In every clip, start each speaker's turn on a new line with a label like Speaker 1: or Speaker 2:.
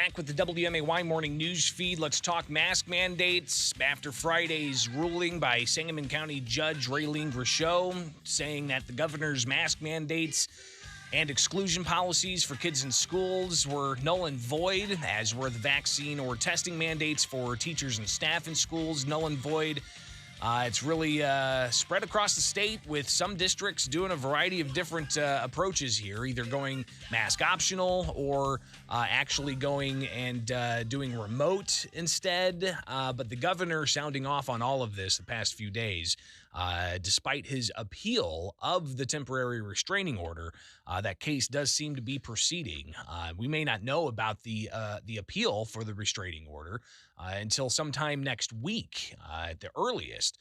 Speaker 1: Back with the WMAY morning news feed. Let's talk mask mandates after Friday's ruling by Sangamon County Judge Raylene Grishow saying that the governor's mask mandates and exclusion policies for kids in schools were null and void, as were the vaccine or testing mandates for teachers and staff in schools, null and void. It's really spread across the state, with some districts doing a variety of different approaches here, either going mask optional or actually going and doing remote instead. But the governor sounding off on all of this the past few days, despite his appeal of the temporary restraining order. That case does seem to be proceeding. We may not know about the appeal for the restraining order until sometime next week at the earliest.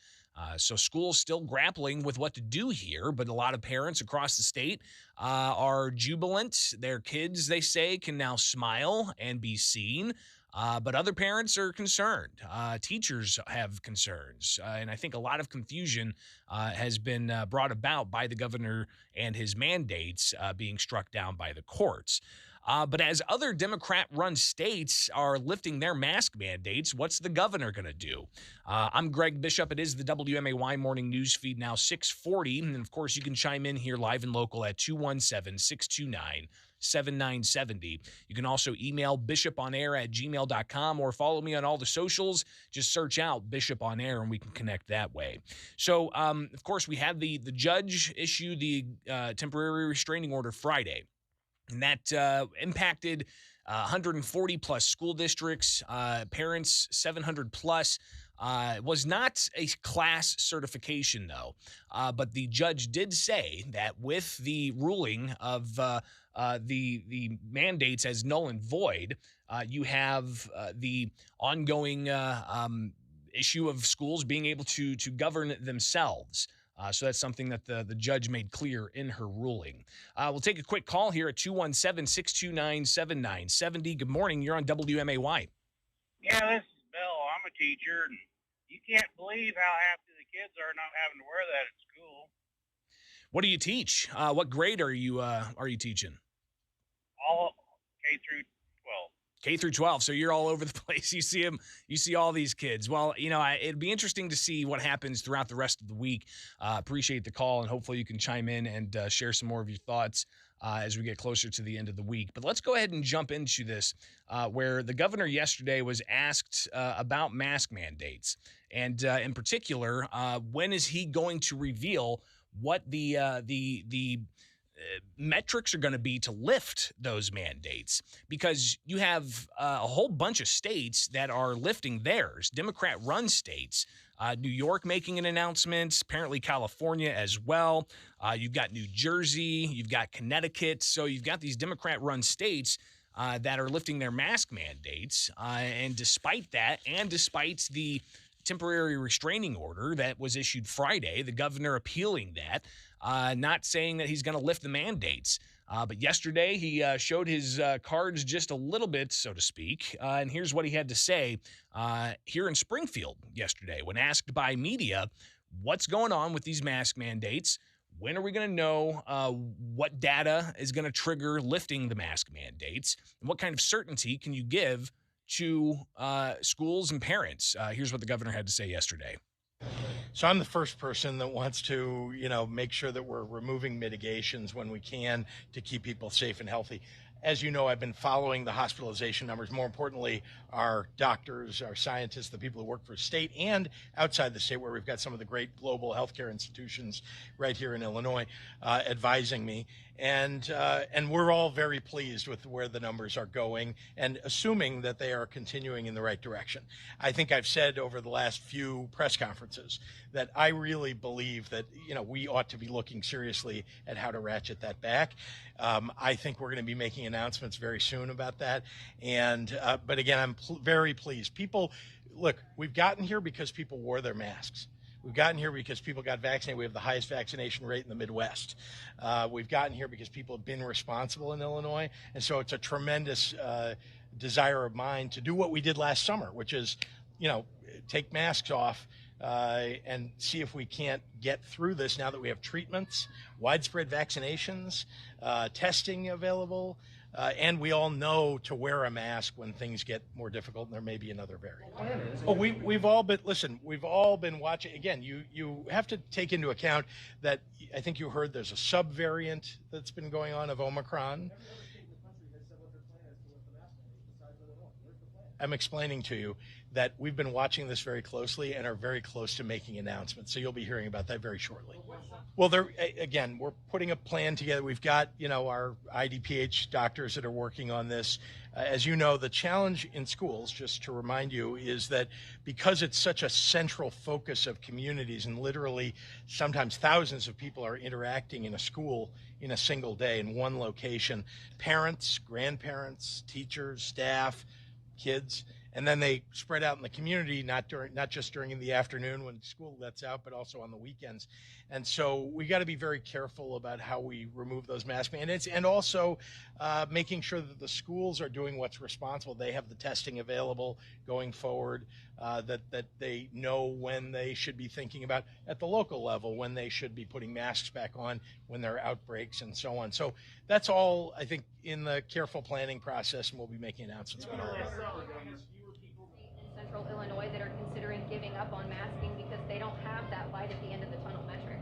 Speaker 1: So schools still grappling with what to do here, but a lot of parents across the state are jubilant. Their kids, they say, can now smile and be seen. But other parents are concerned. Teachers have concerns. And I think a lot of confusion has been brought about by the governor and his mandates being struck down by the courts. But as other Democrat-run states are lifting their mask mandates, what's the governor going to do? I'm Greg Bishop. It is the WMAY morning news feed, now 640. And, of course, you can chime in here live and local at 217-629-7970. You can also email bishoponair@gmail.com or follow me on all the socials. Just search out Bishop on Air and we can connect that way. So, of course, we had the judge issue the temporary restraining order Friday. And that impacted 140 plus school districts, parents 700 plus. It was not a class certification, though. But the judge did say that with the ruling of the mandates as null and void, you have the ongoing issue of schools being able to govern themselves. So that's something that the judge made clear in her ruling. We'll take a quick call here at 217-629-7970. Good morning. You're on WMAY.
Speaker 2: Yeah, this is Bill. I'm a teacher, and you can't believe how happy the kids are not having to wear that at school.
Speaker 1: What do you teach? What grade are you teaching?
Speaker 2: All K through 12.
Speaker 1: K through 12. So you're all over the place. You see them. You see all these kids. Well, it'd be interesting to see what happens throughout the rest of the week. Appreciate the call, and hopefully you can chime in and share some more of your thoughts as we get closer to the end of the week. But let's go ahead and jump into this, where the governor yesterday was asked about mask mandates, and in particular, when is he going to reveal what the metrics are going to be to lift those mandates, because you have a whole bunch of states that are lifting theirs, Democrat-run states. New York making an announcement, apparently California as well. You've got New Jersey, you've got Connecticut. So you've got these Democrat-run states that are lifting their mask mandates. And despite that, and despite the temporary restraining order that was issued Friday, the governor appealing that, not saying that he's going to lift the mandates. But yesterday he showed his cards just a little bit, so to speak. And here's what he had to say here in Springfield yesterday when asked by media, what's going on with these mask mandates? When are we going to know what data is going to trigger lifting the mask mandates? And what kind of certainty can you give to schools and parents? Here's what the governor had to say yesterday.
Speaker 3: So I'm the first person that wants to, make sure that we're removing mitigations when we can to keep people safe and healthy. As you know, I've been following the hospitalization numbers. More importantly, our doctors, our scientists, the people who work for state and outside the state, where we've got some of the great global healthcare institutions right here in Illinois advising me. And we're all very pleased with where the numbers are going and assuming that they are continuing in the right direction. I think I've said over the last few press conferences that I really believe that, we ought to be looking seriously at how to ratchet that back. I think we're going to be making announcements very soon about that. And but again, I'm very pleased. People, look, we've gotten here because people wore their masks. We've gotten here because people got vaccinated. We have the highest vaccination rate in the Midwest. We've gotten here because people have been responsible in Illinois. And so it's a tremendous desire of mine to do what we did last summer, which is, take masks off and see if we can't get through this now that we have treatments, widespread vaccinations, testing available. And we all know to wear a mask when things get more difficult, and there may be another variant. Oh, we've all been, listen, we've all been watching. Again, you have to take into account that I think you heard there's a sub-variant that's been going on of Omicron. I'm explaining to you that we've been watching this very closely and are very close to making announcements. So you'll be hearing about that very shortly. Well, again, we're putting a plan together. We've got, our IDPH doctors that are working on this. As you know, the challenge in schools, just to remind you, is that because it's such a central focus of communities and literally sometimes thousands of people are interacting in a school in a single day in one location, parents, grandparents, teachers, staff, kids, and then they spread out in the community, not just during the afternoon when school lets out, but also on the weekends. And so we got to be very careful about how we remove those mask mandates, and also making sure that the schools are doing what's responsible. They have the testing available going forward, that they know when they should be thinking about at the local level, when they should be putting masks back on when there are outbreaks and so on. So that's all, I think, in the careful planning process, and we'll be making announcements about all of that.
Speaker 4: In central Illinois that are considering giving up on masking because they don't have that light at the end of the tunnel metric.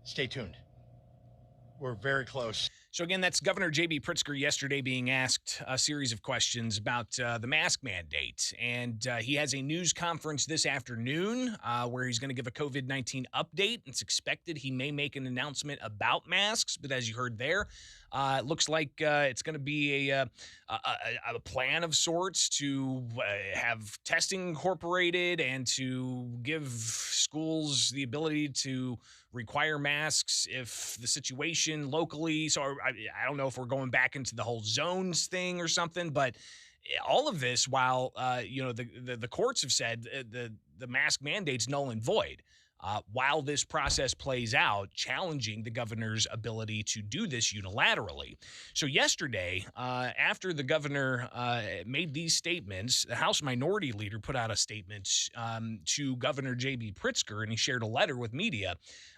Speaker 3: Stay tuned. We're very close.
Speaker 1: So again, that's Governor J.B. Pritzker yesterday being asked a series of questions about the mask mandate. And he has a news conference this afternoon where he's going to give a COVID-19 update. It's expected he may make an announcement about masks. But as you heard there, it looks like it's going to be a plan of sorts to have testing incorporated and to give schools the ability to require masks if the situation locally. So I don't know if we're going back into the whole zones thing or something, but all of this while, the courts have said the mask mandate's null and void. While this process plays out, challenging the governor's ability to do this unilaterally. So yesterday, after the governor made these statements, the House Minority Leader put out a statement to Governor J.B. Pritzker, and he shared a letter with media.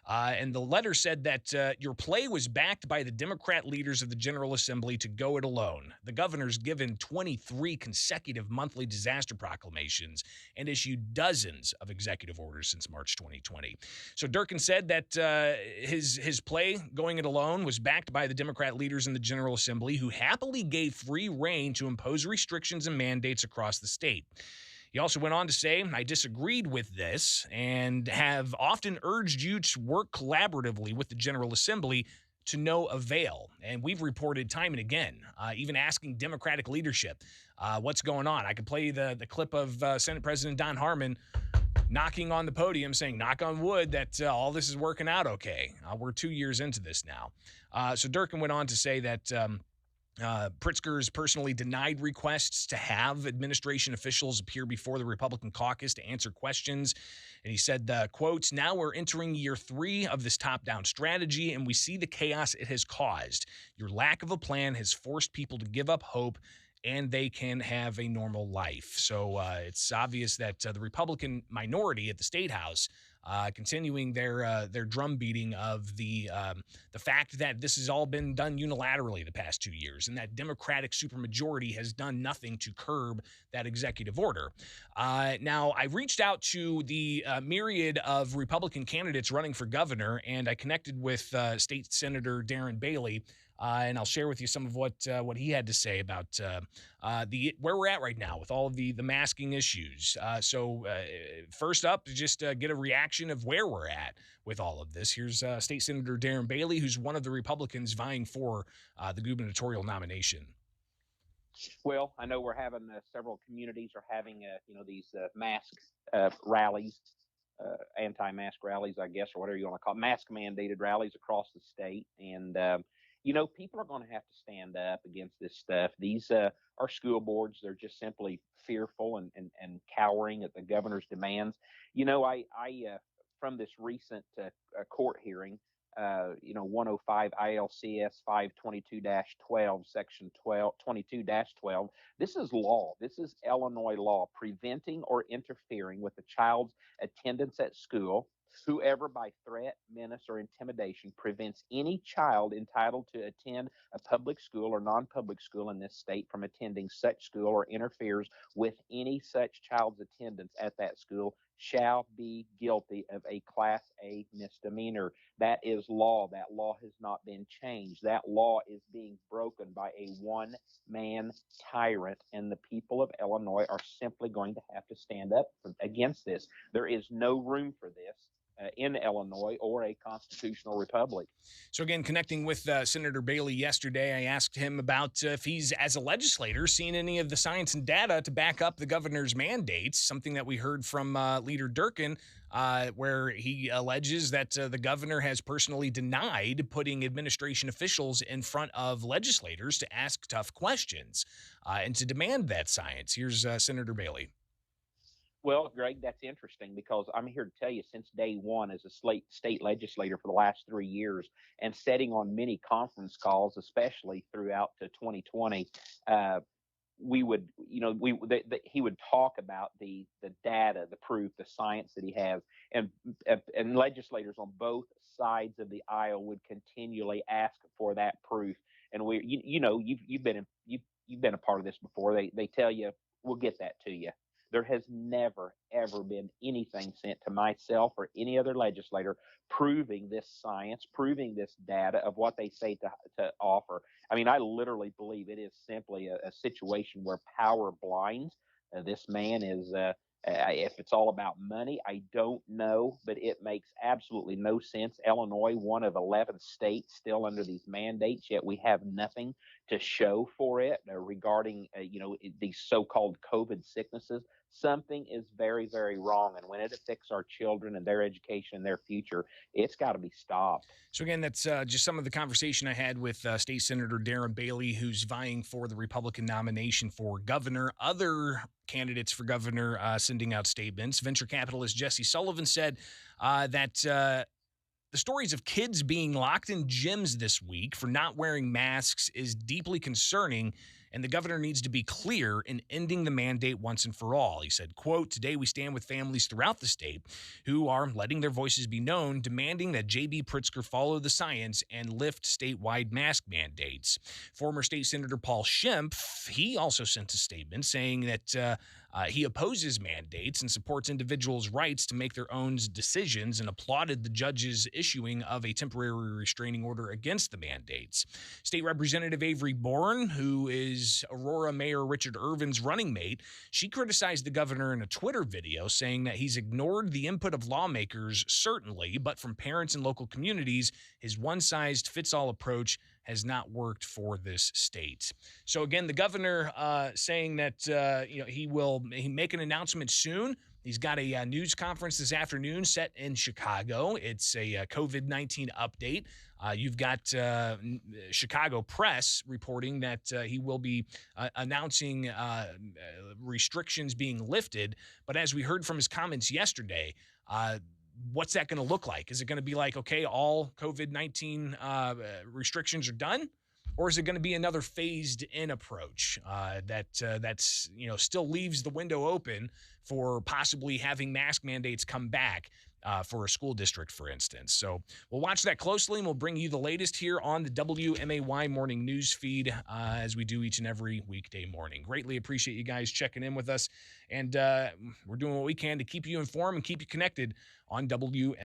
Speaker 1: And the letter said that your play was backed by the Democrat leaders of the General Assembly to go it alone. The governor's given 23 consecutive monthly disaster proclamations and issued dozens of executive orders since March 2020. So Durkin said that his play, going it alone, was backed by the Democrat leaders in the General Assembly who happily gave free rein to impose restrictions and mandates across the state. He also went on to say, I disagreed with this and have often urged you to work collaboratively with the General Assembly to no avail. And we've reported time and again, even asking Democratic leadership, what's going on. I could play you the clip of Senate President Don Harmon knocking on the podium saying, knock on wood, that all this is working out okay. We're 2 years into this now. So Durkin went on to say that Pritzker has personally denied requests to have administration officials appear before the Republican caucus to answer questions. And he said, quotes, now we're entering year 3 of this top-down strategy, and we see the chaos it has caused. Your lack of a plan has forced people to give up hope, and they can have a normal life. So it's obvious that the Republican minority at the State House continuing their drum beating of the fact that this has all been done unilaterally the past 2 years, and that Democratic supermajority has done nothing to curb that executive order. Now, I reached out to the myriad of Republican candidates running for governor, and I connected with State Senator Darren Bailey. And I'll share with you some of what he had to say about where we're at right now with all of the masking issues. So first up, just get a reaction of where we're at with all of this. Here's State Senator Darren Bailey, who's one of the Republicans vying for the gubernatorial nomination.
Speaker 5: Well, I know we're having several communities are having these mask rallies, anti-mask rallies, I guess, or whatever you want to call it, mask mandated rallies across the state. And people are going to have to stand up against this stuff. These are school boards. They're just simply fearful and cowering at the governor's demands. I from this recent court hearing, 105 ILCS 522-12, section 22-12. This is law. This is Illinois law, preventing or interfering with a child's attendance at school Whoever by threat, menace, or intimidation prevents any child entitled to attend a public school or non-public school in this state from attending such school or interferes with any such child's attendance at that school shall be guilty of a Class A misdemeanor. That is law. That law has not been changed. That law is being broken by a one-man tyrant, and the people of Illinois are simply going to have to stand up against this. There is no room for this in Illinois or a constitutional republic.
Speaker 1: So again, connecting with Senator Bailey yesterday, I asked him about if he's, as a legislator, seen any of the science and data to back up the governor's mandates, something that we heard from Leader Durkin, where he alleges that the governor has personally denied putting administration officials in front of legislators to ask tough questions and to demand that science. Here's Senator Bailey.
Speaker 5: Well, Greg, that's interesting because I'm here to tell you since day one as a state legislator for the last 3 years and sitting on many conference calls, especially throughout 2020, we would, he would talk about the data, the proof, the science that he has, and legislators on both sides of the aisle would continually ask for that proof. And you've been a part of this before. They tell you we'll get that to you. There has never, ever been anything sent to myself or any other legislator proving this science, proving this data of what they say to offer. I mean, I literally believe it is simply a situation where power blinds. This man is, if it's all about money, I don't know, but it makes absolutely no sense. Illinois, one of 11 states still under these mandates, yet we have nothing to show for it regarding, these so-called COVID sicknesses. Something is very, very wrong. And when it affects our children and their education and their future, it's got to be stopped.
Speaker 1: So again, that's just some of the conversation I had with State Senator Darren Bailey, who's vying for the Republican nomination for governor. Other candidates for governor sending out statements. Venture capitalist Jesse Sullivan said that the stories of kids being locked in gyms this week for not wearing masks is deeply concerning, and the governor needs to be clear in ending the mandate once and for all. He said, quote, "Today we stand with families throughout the state who are letting their voices be known, demanding that J.B. Pritzker follow the science and lift statewide mask mandates." Former State Senator Paul Schimpf, he also sent a statement saying that he opposes mandates and supports individuals' rights to make their own decisions and applauded the judge's issuing of a temporary restraining order against the mandates. State Representative Avery Bourne, who is Aurora Mayor Richard Irvin's running mate, she criticized the governor in a Twitter video saying that he's ignored the input of lawmakers, certainly, but from parents and local communities, his one-size-fits-all approach has not worked for this state. So again, the governor saying that he will make an announcement soon. He's got a news conference this afternoon set in Chicago. It's a COVID-19 update. You've got Chicago Press reporting that he will be announcing restrictions being lifted. But as we heard from his comments yesterday, what's that going to look like? Is it going to be like, okay, all COVID-19 restrictions are done? Or is it going to be another phased in approach that's still leaves the window open for possibly having mask mandates come back for a school district, for instance? So we'll watch that closely, and we'll bring you the latest here on the WMAY morning news feed as we do each and every weekday morning. Greatly appreciate you guys checking in with us, and we're doing what we can to keep you informed and keep you connected on WMAY.